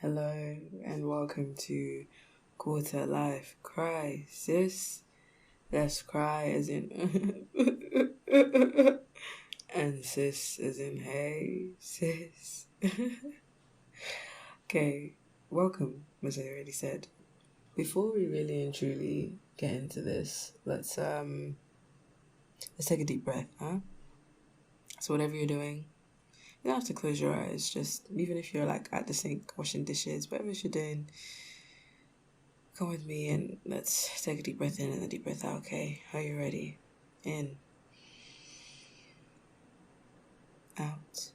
Hello and welcome to Quarter Life Crisis. That's cry as in and sis as in hey sis. Okay, welcome, as I already said. Before we really and truly get into this, let's take a deep breath, huh? So whatever you're doing, you don't have to close your eyes. Just even if you're like at the sink washing dishes, whatever you're doing, come with me and let's take a deep breath in and a deep breath out. Okay, are you ready? In, out.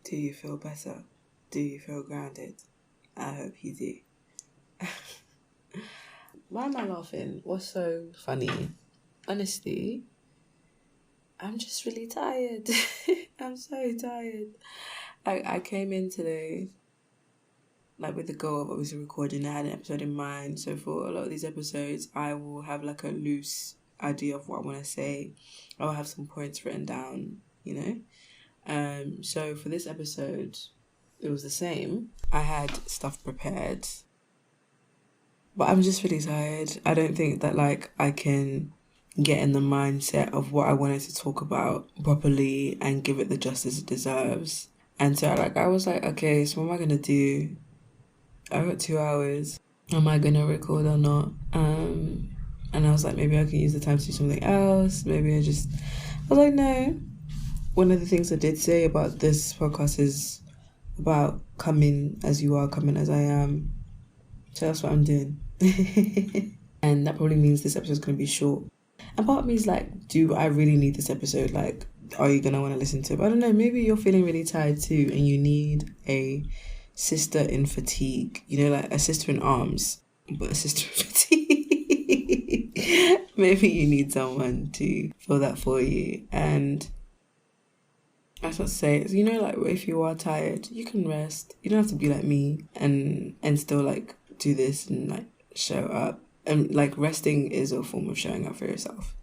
Do you feel better? Do you feel grounded? I hope you do. Why am I laughing? What's so funny? Honestly, I'm just really tired. I'm so tired. I came in today like with the goal of obviously recording. I had an episode in mind, so for a lot of these episodes I will have like a loose idea of what I want to say. I will have some points written down, so for this episode it was the same. I had stuff prepared, but I'm just really tired. I don't think that like I can get in the mindset of what I wanted to talk about properly and give it the justice it deserves. And so I was like, okay, so what am I gonna do? I got 2 hours. Am I gonna record or not? And I was like, maybe I can use the time to do something else. I was like, no. One of the things I did say about this podcast is about coming as you are, coming as I am. So that's what I'm doing. And that probably means this episode is gonna be short. And part of me is like, do I really need this episode? Like, are you gonna want to listen to it? But I don't know, maybe you're feeling really tired too and you need a sister in fatigue, like a sister in arms, but a sister in fatigue. Maybe you need someone to feel that for you. And I was about to say, like if you are tired, you can rest. You don't have to be like me and still like do this and like show up. And like resting is a form of showing up for yourself.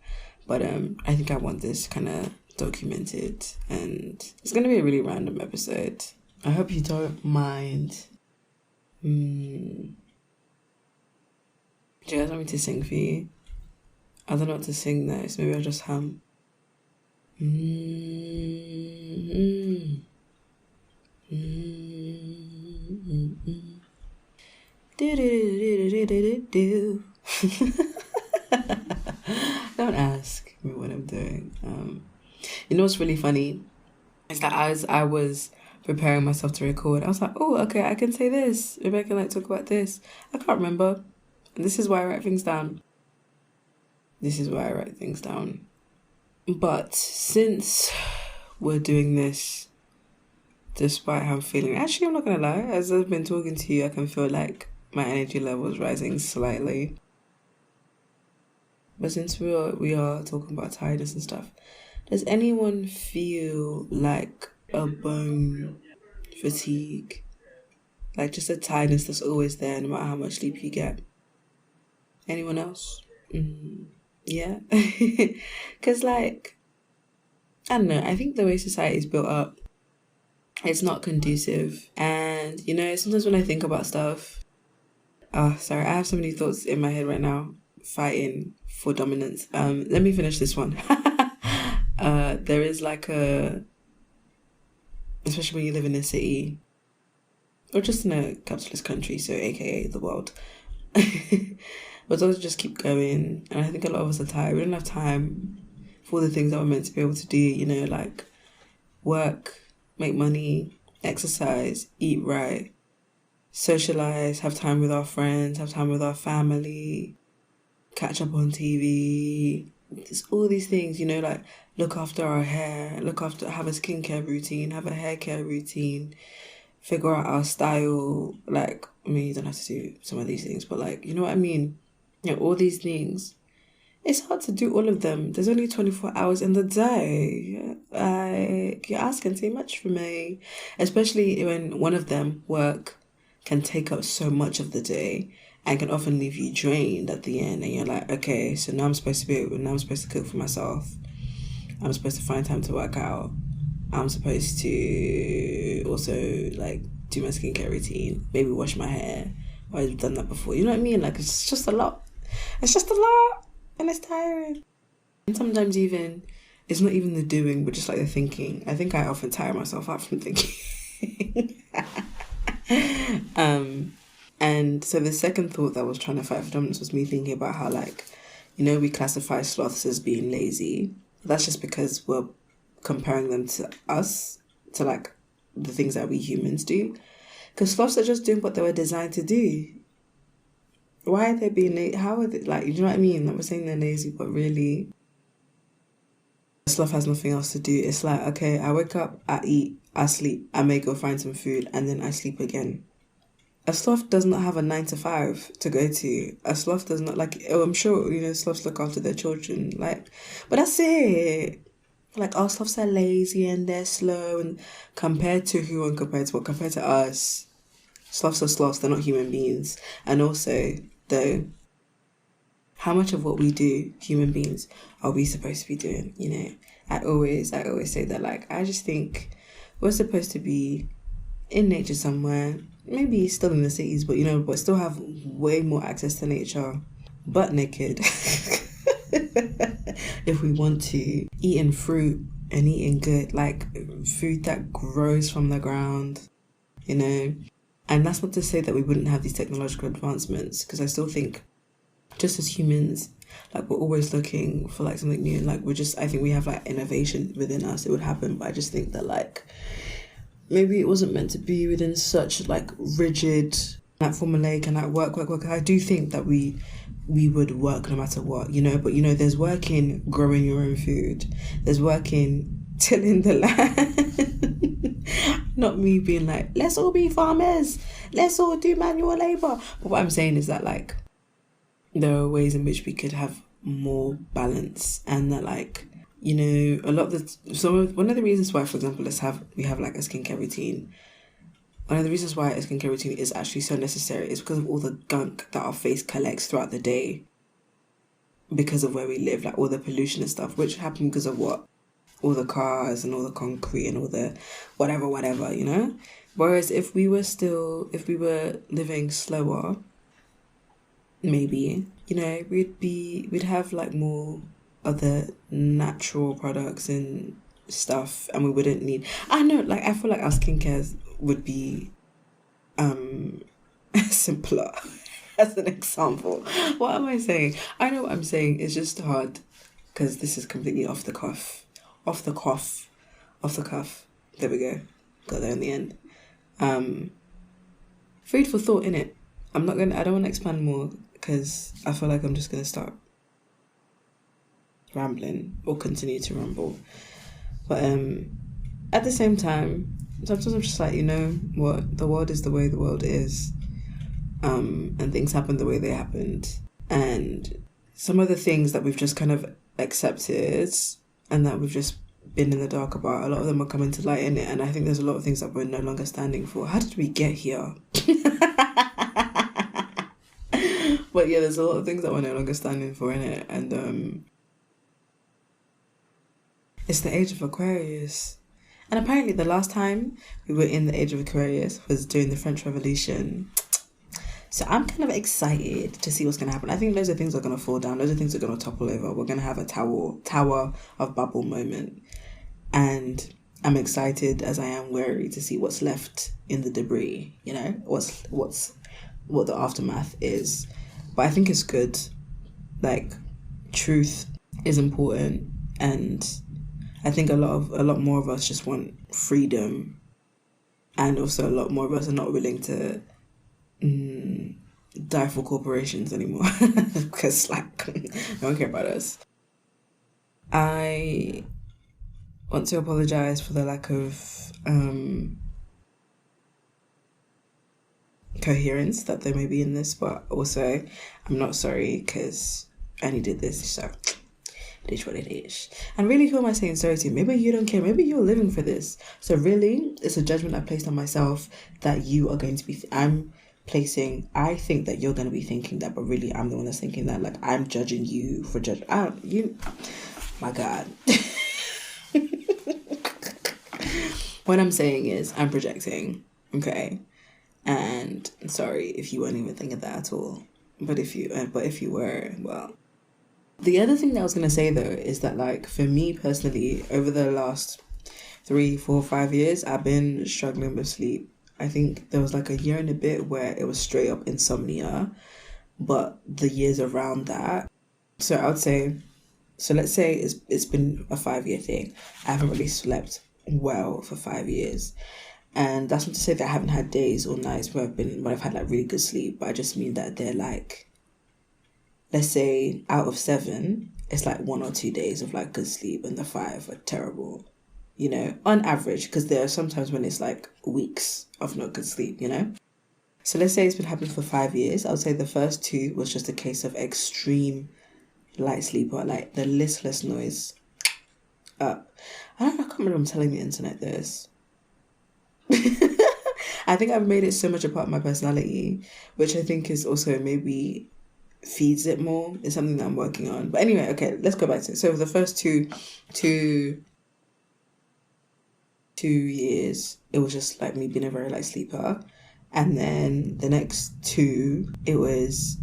But I think I want this kind of documented, and it's gonna be a really random episode. I hope you don't mind. Do you guys want me to sing for you? I don't know what to sing though, so maybe I'll just hum. Don't ask me what I'm doing. What's really funny is that as I was preparing myself to record, I was like, oh, okay, I can say this. Maybe I can like talk about this. I can't remember. And this is why I write things down. But since we're doing this, despite how I'm feeling, actually, I'm not going to lie, as I've been talking to you, I can feel like my energy level is rising slightly. But since we are talking about tiredness and stuff, does anyone feel like a bone fatigue? Like just a tiredness that's always there no matter how much sleep you get? Anyone else? Yeah? Because like, I don't know, I think the way society is built up, it's not conducive. And, sometimes when I think about stuff, I have so many thoughts in my head right now, fighting for dominance. Let me finish this one. There is like especially when you live in a city, or just in a capitalist country, so aka the world. But those just keep going, and I think a lot of us are tired. We don't have time for the things that we're meant to be able to do, like work, make money, exercise, eat right, socialize, have time with our friends, have time with our family, catch up on TV, just all these things, like look after our hair, have a skincare routine, have a hair care routine, figure out our style. Like, I mean, you don't have to do some of these things, but like, you know what I mean? All these things. It's hard to do all of them. There's only 24 hours in the day. You're asking too much for me. Especially when one of them, work, can take up so much of the day and can often leave you drained at the end. And you're like, okay, so now I'm supposed to cook for myself. I'm supposed to find time to work out. I'm supposed to also like do my skincare routine, maybe wash my hair. I've done that before. You know what I mean? Like it's just a lot. It's just a lot, and it's tiring. And sometimes even it's not even the doing, but just like the thinking. I think I often tire myself out from thinking. And so the second thought that was trying to fight for dominance was me thinking about how, like, you know, we classify sloths as being lazy. That's just because we're comparing them to us, to like the things that we humans do. Because sloths are just doing what they were designed to do. Why are they being lazy? How are they, like, you know what I mean? Like, we're saying they're lazy, but really, a sloth has nothing else to do. It's like, okay, I wake up, I eat, I sleep, I may go find some food, and then I sleep again. A sloth does not have a 9 to 5 to go to. A sloth does not, like, oh, I'm sure, you know, sloths look after their children, like, but that's it. Like, our sloths are lazy and they're slow, and compared to who and compared to what? Compared to us, sloths are sloths, they're not human beings. And also, though, how much of what we do, human beings, are we supposed to be doing, you know? I always say that, like, I just think we're supposed to be in nature somewhere, maybe still in the cities, but, you know, but still have way more access to nature, butt naked. If we want to, eating fruit and eating good, like food that grows from the ground, you know. And that's not to say that we wouldn't have these technological advancements, because I still think just as humans, like, we're always looking for like something new, and like I think we have like innovation within us. It would happen, but I just think that like maybe it wasn't meant to be within such like rigid, like formulaic and like work. I do think that we would work no matter what, you know, but you know, there's work in growing your own food, there's work in tilling the land. Not me being like, let's all be farmers, let's all do manual labor. But what I'm saying is that like there are ways in which we could have more balance, and that like, you know, one of the reasons why, for example, we have like a skincare routine. One of the reasons why a skincare routine is actually so necessary is because of all the gunk that our face collects throughout the day, because of where we live, like all the pollution and stuff, which happened because of what? All the cars and all the concrete and all the whatever, you know? Whereas if we were living slower, maybe, you know, we'd have like more other natural products and stuff, and we wouldn't need, I know, like, I feel like our skincare would be simpler. As an example, what am I saying? I know what I'm saying. It's just hard because this is completely off the cuff. There we go. Got there in the end. Food for thought, innit? I don't want to expand more because I feel like I'm just gonna start rambling or continue to ramble. But at the same time, sometimes I'm just like, you know what, the world is the way the world is, and things happen the way they happened, and some of the things that we've just kind of accepted and that we've just been in the dark about, a lot of them are coming to light in it, and I think there's a lot of things that we're no longer standing for. How did we get here? But yeah, there's a lot of things that we're no longer standing for in it, and it's the age of Aquarius. And apparently the last time we were in the age of Aquarius was during the French Revolution. So I'm kind of excited to see what's going to happen. I think loads of things are going to fall down. Loads of things are going to topple over. We're going to have a Tower of Babel moment. And I'm excited as I am wary to see what's left in the debris, you know, what the aftermath is. But I think it's good. Like, truth is important, and I think a lot more of us just want freedom, and also a lot more of us are not willing to die for corporations anymore because like no one cares about us. I want to apologize for the lack of coherence that there may be in this, but also I'm not sorry because I needed this, so it is what it is. And really, who am I saying sorry to? Maybe you don't care. Maybe you're living for this. So really, it's a judgment I placed on myself that you are going to be... I think that you're going to be thinking that, but really I'm the one that's thinking that. Like, I'm judging you for judging... My God. What I'm saying is I'm projecting, okay? And sorry if you weren't even thinking that at all. But if you were, well. The other thing that I was going to say, though, is that, like, for me personally, over the last 3, 4, 5 years, I've been struggling with sleep. I think there was, like, a year and a bit where it was straight up insomnia, but the years around that. So I would say, so let's say it's been a 5-year thing. I haven't really slept well for 5 years. And that's not to say that I haven't had days or nights where I've had, like, really good sleep, but I just mean that they're, like, let's say out of 7, it's like 1 or 2 days of, like, good sleep, and the 5 are terrible, on average, because there are sometimes when it's, like, weeks of not good sleep, So let's say it's been happening for 5 years. I would say the first 2 was just a case of extreme light sleeper, like the listless noise up. I can't remember I'm telling the internet this. I think I've made it so much a part of my personality, which I think is also maybe feeds it more. It's something that I'm working on. But anyway, okay, let's go back to it. So the first two years, it was just like me being a very light sleeper. And then the next 2, it was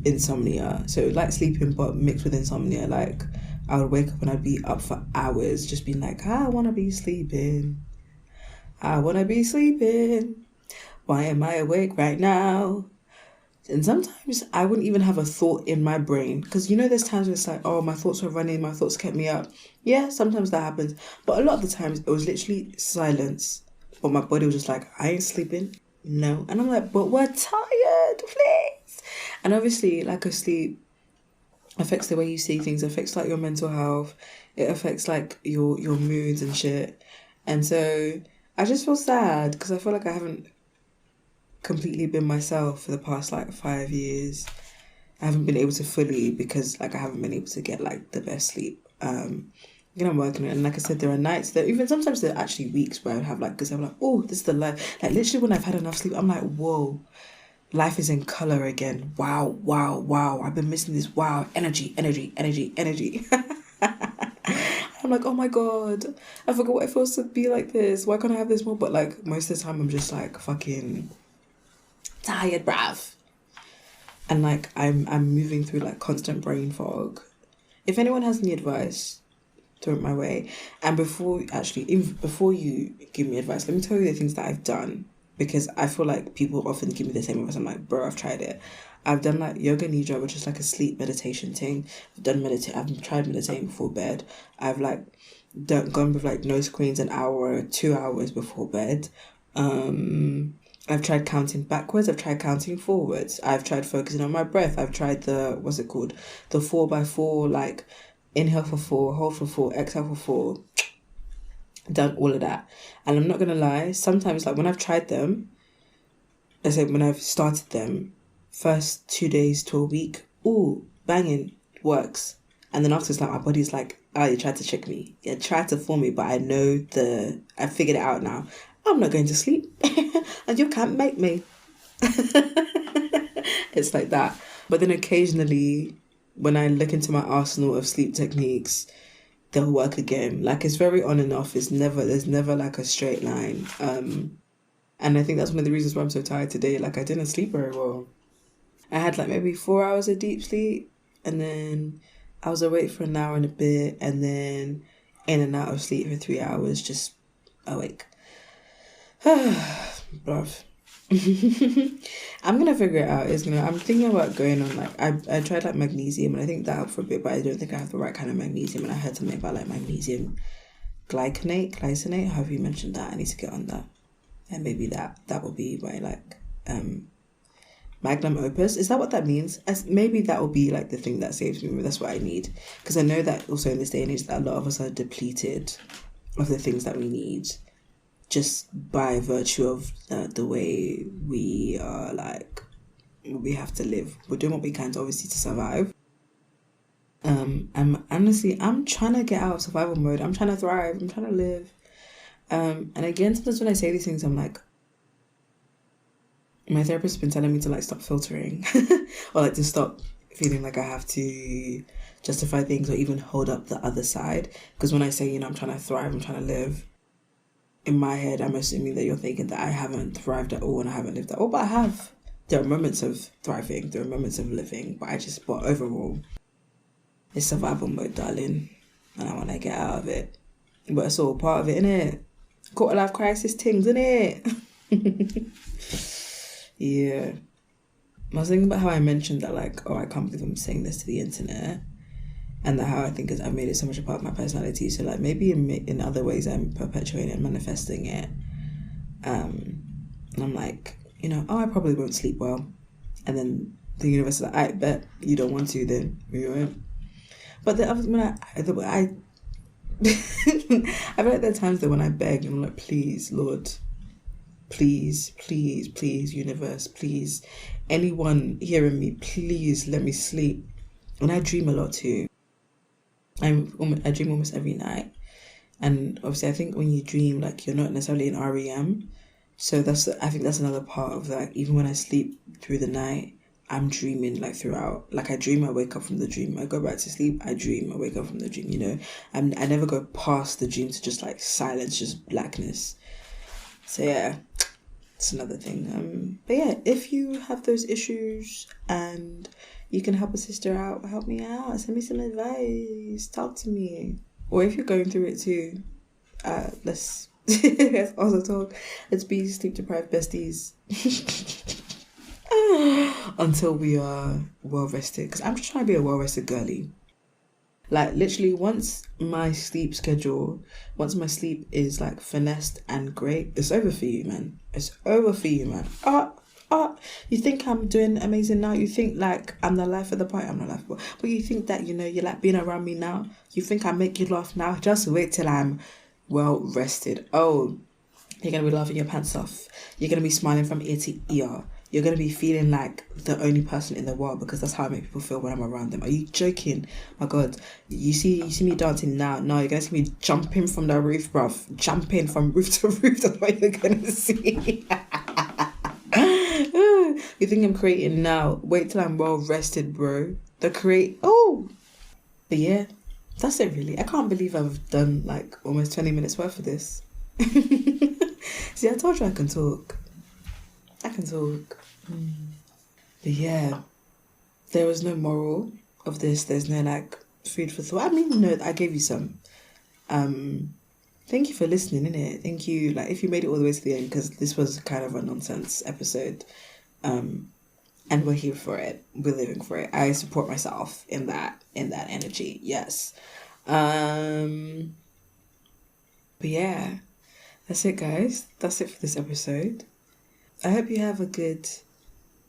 insomnia. So light sleeping, but mixed with insomnia. Like, I would wake up and I'd be up for hours, just being like, I want to be sleeping. I want to be sleeping. Why am I awake right now? And sometimes I wouldn't even have a thought in my brain. Because, there's times where it's like, oh, my thoughts were running, my thoughts kept me up. Yeah, sometimes that happens. But a lot of the times, it was literally silence. But my body was just like, I ain't sleeping. No. And I'm like, but we're tired, please. And obviously, lack of sleep affects the way you see things, affects, like, your mental health. It affects, like, your moods and shit. And so I just feel sad because I feel like I haven't completely been myself for the past, like, 5 years. I haven't been able to fully because, like, I haven't been able to get, like, the best sleep. I'm working on it. And like I said, there are nights that even sometimes there are actually weeks where I have, like, because I'm like, oh, this is the life. Like, literally when I've had enough sleep, I'm like, whoa, life is in colour again. Wow, wow, wow. I've been missing this. Wow, energy. I'm like, oh my God, I forgot what it feels to be like this. Why can't I have this more? But, like, most of the time I'm just, like, fucking tired, bruv. And, like, I'm moving through, like, constant brain fog. If anyone has any advice, throw it my way. And before you give me advice, let me tell you the things that I've done, because I feel like people often give me the same advice. I'm like, bro, I've tried it. I've done, like, yoga nidra, which is like a sleep meditation thing. I've tried meditating before bed. I've, like, gone with, like, no screens an hour or 2 hours before bed. I've tried counting backwards. I've tried counting forwards. I've tried focusing on my breath. I've tried the 4x4, like, inhale for 4, hold for 4, exhale for 4. Done all of that. And I'm not going to lie, sometimes, like, when I've tried them, I say when I've started them, first 2 days to a week, ooh, banging, works. And then after, it's like, my body's like, oh, you tried to trick me. You tried to fool me, but I figured it out now. I'm not going to sleep. And you can't make me. It's like that. But then occasionally, when I look into my arsenal of sleep techniques, they'll work again. Like, it's very on and off. There's never like a straight line. And I think that's one of the reasons why I'm so tired today. Like, I didn't sleep very well. I had, like, maybe 4 hours of deep sleep, and then I was awake for an hour and a bit, and then in and out of sleep for 3 hours, just awake. Bruv. I'm gonna figure it out. I'm thinking about going on, like, I tried, like, magnesium, and I think that helped for a bit, but I don't think I have the right kind of magnesium. And I heard something about, like, magnesium glycinate, however you mentioned that. I need to get on that. And maybe that will be my, like, magnum opus. Is that what that means? Maybe that will be, like, the thing that saves me. That's what I need, because I know that also in this day and age that a lot of us are depleted of the things that we need, just by virtue of the way we are, like, we have to live. We're doing what we can, obviously, to survive. I'm trying to get out of survival mode. I'm trying to thrive. I'm trying to live. And again, sometimes when I say these things, I'm like, my therapist has been telling me to, like, stop filtering or, like, to stop feeling like I have to justify things or even hold up the other side. Because when I say, I'm trying to thrive, I'm trying to live, in my head, I'm assuming that you're thinking that I haven't thrived at all and I haven't lived at all, but I have. There are moments of thriving, there are moments of living, but overall, it's survival mode, darling, and I want to get out of it. But it's all part of it, innit? Quarter life crisis things, innit? Yeah. I was thinking about how I mentioned that, like, I can't believe I'm saying this to the internet, and that how I think I've made it so much a part of my personality. So, like, maybe in other ways I'm perpetuating and manifesting it. And I'm like, I probably won't sleep well. And then the universe is like, I bet you don't want to, then you won't. But I feel like there are times that when I beg, I'm like, please, Lord, please, please, please, universe, please, anyone hearing me, please let me sleep. And I dream a lot too. I dream almost every night. And obviously I think when you dream, like, you're not necessarily in REM. So I think that's another part of that. Even when I sleep through the night, I'm dreaming like throughout. Like, I dream, I wake up from the dream. I go back to sleep, I dream, I wake up from the dream, And I never go past the dream to just like silence, just blackness. So yeah, it's another thing. But yeah, if you have those issues and you can help a sister out, help me out, send me some advice, talk to me. Or if you're going through it too, let's also talk. Let's be sleep deprived besties. Until we are well rested, because I'm just trying to be a well rested girlie. Like, literally, once my sleep is like finessed and great, it's over for you, man. It's over for you, man. You think I'm doing amazing now? You think like I'm the life of the party? I'm not life of the party. But you think that, you like being around me now? You think I make you laugh now? Just wait till I'm well rested. Oh, you're going to be laughing your pants off. You're going to be smiling from ear to ear. You're going to be feeling like the only person in the world, because that's how I make people feel when I'm around them. Are you joking? My God. You see me dancing now. No, you're going to see me jumping from the roof, bruv. Jumping from roof to roof. That's what you're going to see. You think I'm creating now? Wait till I'm well rested, bro. Oh! But yeah, that's it really. I can't believe I've done like almost 20 minutes worth of this. See, I told you I can talk. But yeah, there was no moral of this. There's no like food for thought. I mean, no, I gave you some. Thank you for listening, innit? Thank you. Like, if you made it all the way to the end, because this was kind of a nonsense episode. And we're here for it. We're living for it. I support myself in that energy. Yes. But yeah, that's it, guys. That's it for this episode. I hope you have a good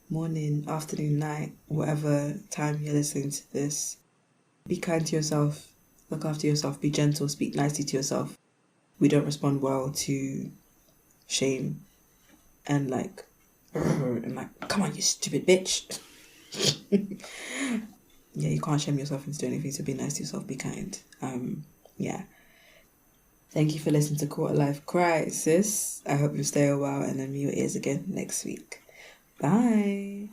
morning, afternoon, night, whatever time you're listening to this. Be kind to yourself. Look after yourself. Be gentle. Speak nicely to yourself. We don't respond well to shame and like, come on, you stupid bitch. Yeah, you can't shame yourself into doing anything, so be nice to yourself. Be kind. Yeah. Thank you for listening to Quarter Life Crisis. I hope you stay a while and then your ears again next week. Bye.